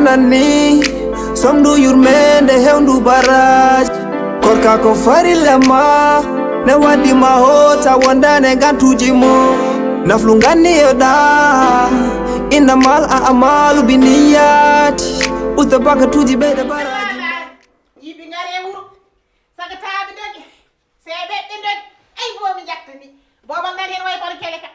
anani somdu yurmende hewndu baraj Koorka ko farilema ne waddi ma hota wondane gantuji mo naflu ganni yoda innamal a'malu binniyati usda bakatuji ɓeyde baraji yiɓi ngare wuro sagataɓe doƴe seɓeɓɓe doƴe ay bomi jattani boba ngari en way kono Keleka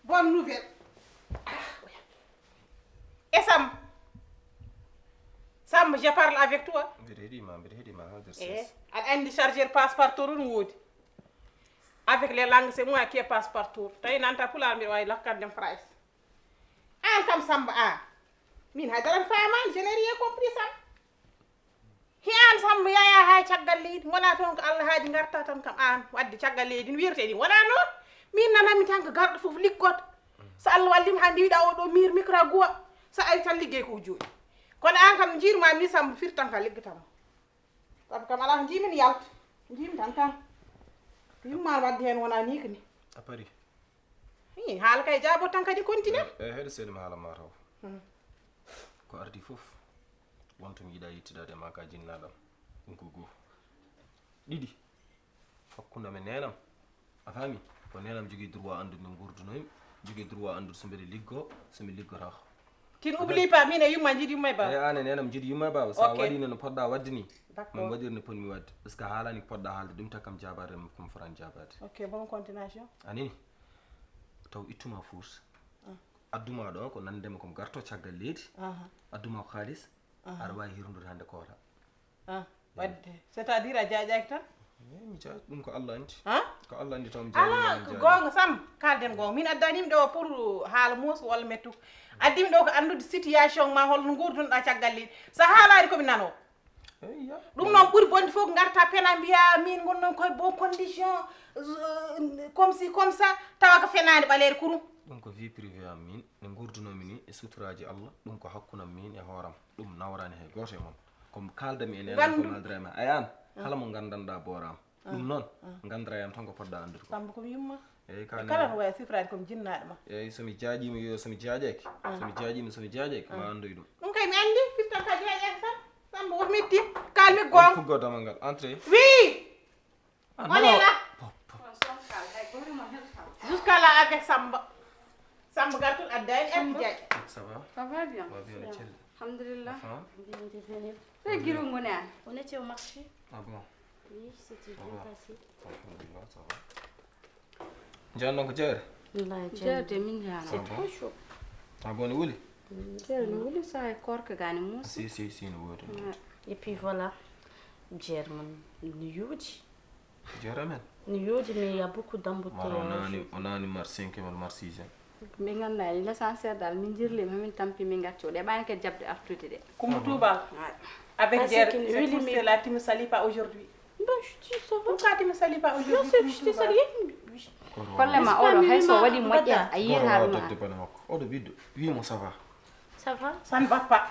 bonne nouvelle et Sam je parle avec toi aɗa andi chargeur passe partout ɗum woodi avec les langues c'est moi qui passe partout tawi nanta pulaar mbiɗa wawi lakkandem France an kam Samba an min haydaran famani je n'ai rien compris Sam hiyan Samba yaya hay caggal leydi wona toon ko Allah haaji garta tan kam an wadde caggal leydi no wirte ni wona noon min nanami tan ko garɗo foof liggoto so Allah wallima hande wiɗa oɗo mir micro guwa so ari tan liggey ko jooɗi kono an kam jiirma mi Samba firtan ka liggotamo sabu kam ala ko jimin yalta jimi tan tan yumma wadde hen wona ni kani a pari i haala kay jaabo tan kadi continue heɗe seeɗa mi haalama taw ko ardi fof wonto mi yiiɗa yettidade ma ka jinnaɗam ɗum ko goho ɗiɗi hakkunde men nenam a faami ko nenam jogui droit andude no gurdunoymi jogui droit andude so mbiɗa liggo somi liggotako tin oublie pas min e yumma jiiɗi yumma e baba e an e nenam jiiɗi yumma e baba sa waɗino no poɗɗa wadde ni min waɗir no ponmi wadde par ce que haalani ko poɗɗa haalde ɗum takkam jabade komi forani jabade ok bon continuation anini taw ittuma fuus adduma ɗo ko nandema komi garto caggal leydi adduma ko haalis aɗa wawi hirnude hande koota wadde c'est à dire a jaajaki tan mi jaa ɗum ko Allah andi ko Allah andi taw mi ala ko gonga Sam kalden gonga min addanimi ɗo pour haala muuso walla mettu addimi ɗo ko andude situation ma holno gurdunoɗa caggal leydi so haalani komi nano ɗum noon ɓuuri bonde fof ko garta pena mbiya min gonnon koye bon condition comme si comme ça tawa ko fenade ɓaleede kurum ɗum ko vie privé am min ne gurdunomi ni e suturaji Allah ɗum ko hakkunam min e hooram ɗum nawrani hay goto e moon komi kaldami enen ko maldira ma ay an kala mo gandanɗa booram ɗum noon gandira yam tan ko poɗɗa andude ko Samba komi yumma eyyi kala no wawi sifrade komi jinnaɗo ma eyyi somi jaajima yo somi jaajaki somi jaajaki ma andoy ɗum ɗum kay mi andi firtan ka jaajaki tan Samba woto metti kalmi gonga puggo damal ngal entrée oui on est là jusqu'à là avec Samba gartul addani ardi jaaƴ ça va bien bien alhamdulillah Bien de venir. c'est guiro ngone an On était au marché. ah bon Oui, c'était bien passé. alhamdulillah ça va janno ko jeere Wallahi, jerde min jana ça va trop chaud. ah bon ne wuli jerde no wuli sa e Koorka gani musi si no woodi Et puis voilà, German, Niyodi. jeere amen Niyodi, mais il y a beaucoup d'embouteillages. on ani mar 5e walla mar 6e min ganda ni l'essentiel dal min jirli min tampi min gaccio de bani ke jabde artude de Koumou Touba avec Ah, Jer c'est qu'une oui, jolie c'est là tu me salis pas aujourd'hui Ben, je dis ça va. pourquoi tu me salis pas Non, aujourd'hui je te salue. kolle ma oɗo hayso waɗi moƴƴere a goro yiitar wawa ma dogde bane makko oɗo ɓiɗɗo wimo ça va Ça va? ça ne va pas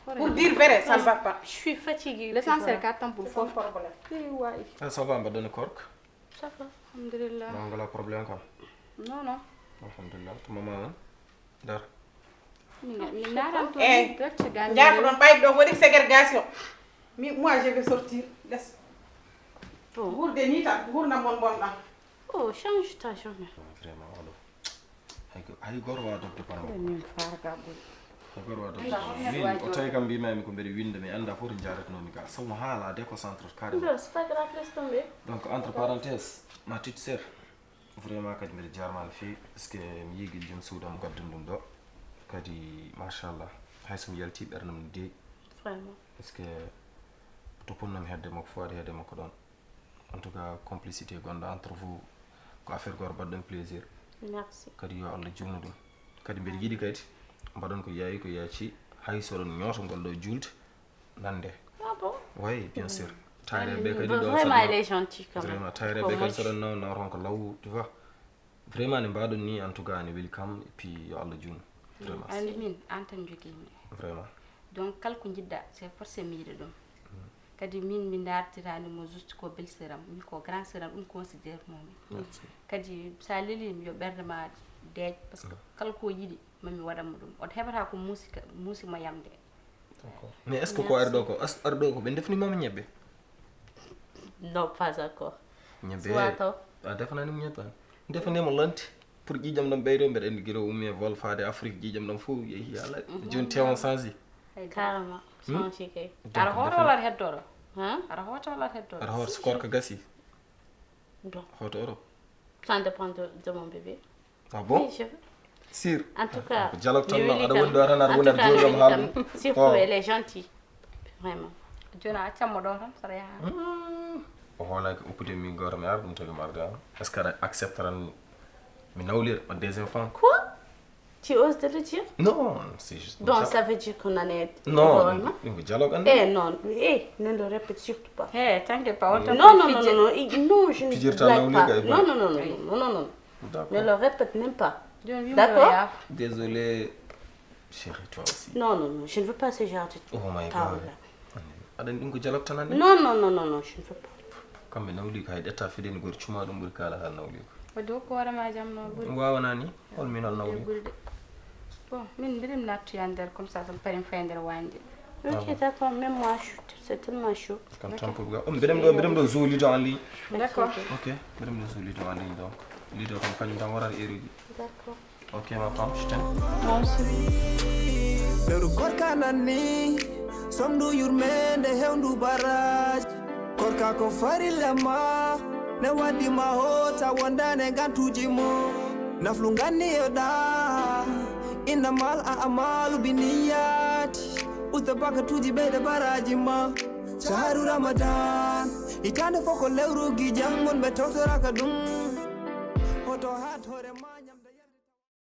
pour dire vrai ça ne va pas Je suis fatiguée. l'essentiel ka tampul c'est son fof problème ah ça va mbaɗɗone Koorka Ça va. alhamdulillah ma ngala probléme kam non non alhamdulillah to mama on dar min naran to Eh, direct gani jaafu ɗon ɓayde ɗo waɗi ségrégation moi je vais sortir laisse Bon. gurde ni tan gurdam mon bonɗam Oh, change ta journée. vraiment oɗo hay goro wawa dogde bane makko min farga ɓuri hay goro wawa dogde o tawi kam mbimami ko mbeɗa winda mi anda foti jaratnomi ga sabu haala déconcentre carrément Ben, c'est pas grave, laisse tomber. donc entre parenthèse ma petite sœur vraiment kadi mbeɗa jarma no fewi par ce que mi yiigui joom suudam gaddum ɗum ɗo kadi machallah hay somi yalti ɓerdam no deeƴi Vraiment. par ce que to ponnomi hedde makko fo waɗi hedde makko ɗon en tout cas complicité gonɗo entre vous ko affaire goto mbaɗɗon plaisir Merci. kadi yo Allah jumnu ɗum kadi mbeɗa yiiɗi kadi mbaɗon ko yaawi ko yaaci hay soɗon ñooto ngol ɗo julde nande Ah bon? oui bien sûr tayreɓe kadi ɗo Vraiment, il est gentil quand même. vraiment tayreɓe kadi soɗon nawton ko law tu vois vraiment ne mbaɗon ni en tout cas ne weeli kam et puis yo Allah jumnu vraiment andi min an tan joguimi vraiment donc kala ko jiɗɗa c'est forcé mi yiɗa ɗum kadi min mi dartirani mo juste ko belseram mi ko grand seram ɗum considére momi kadi sa lelimi yo ɓerde ma deej par ce que kala ko yiɗi mami waɗanmo ɗum oto heɓata ko muusima yamde mais est ce que ko ari ɗo ko ari ɗo ko ɓe defnimama ñebbe Non, pas encore. ñebbe Soit taw. a defananimo ñebbe defanimo lanti pour ƴiƴam ɗam ɓeydo mbeɗa andi guiro ummi e vol faade afrique ƴiƴam ɗam fof yeehi ala joni tewon changi Carrément. Change kay. aɗa hoota walla aɗa heddoɗo Hein? aɗa hoota walla aɗa heddoɗo aɗa hoota so Koorka gasi Bon, hoto oro ça dépend de mon bébé. ah bon Oui, je veux. sir En tout cas, dialogue tan mi no weli aɗa kam. woni ɗo tan aɗa En woni tout aɗa cas, mi jooɗi weli ɗam haalɗum kam. Surtout, elle est gentille. Vraiment. joni a accatmo ɗo tan saɗa yaha o hoolaki uppude min gawta mi ara ɗum tawi mi arde est ce que aɗa accepteran mi nawlira ma des enfants Quoi? Tu oses de le dire? non c'est juste Donc, ça veut dire qu'on en est. non Vraiment? ɗum ko dialogue ande Eh non, ne le répète surtout pas. he t'inquiète pas on Non, non, non, non, non, je ne Fijirta blague nawle pas. kay, Non, non, non, non, non, non, non. Ne d'accord le répète même pas. joni wimo D'accord. yo yaaf désolé chérie toi aussi Non, non, non, je ne veux pas ce genre de oh my parole god là. aɗa andi ɗum ko dialogue tan ande Non, non, non, non, non, je ne veux pas. kamɓe nawli ko hay ɗetta fedeni gori cuma ɗum ɓuuri kala ha nawli ko wadde hokku hoorema jaam no ɓuuri ɗum wawana ni holminal nawli ɓuuri de bon min mbiɗen nattoya nder comme ça so parin fay nder wañde Ok, d'accord, même moi, c'est tellement chaud. kam tan pour ga mbiɗem ɗo zoo lido en ligne d'accord ok mbiɗem ɗo zoo lido en ligne donc lido kam kañum tan warata heure uji D'accord. ok ma femme je t'aime moi aussi lewru Koorka nanni somdu yurmende hewndu baraj Koorka ko farilema ne waddima hota wondane gantuji mo naflu ganniyoɗa innamal a amalu biniyati usta bakatuji ɓeyde baraji ma shahru ramadan hitande foko lewrugi jangol ɓe tawtoraka ɗum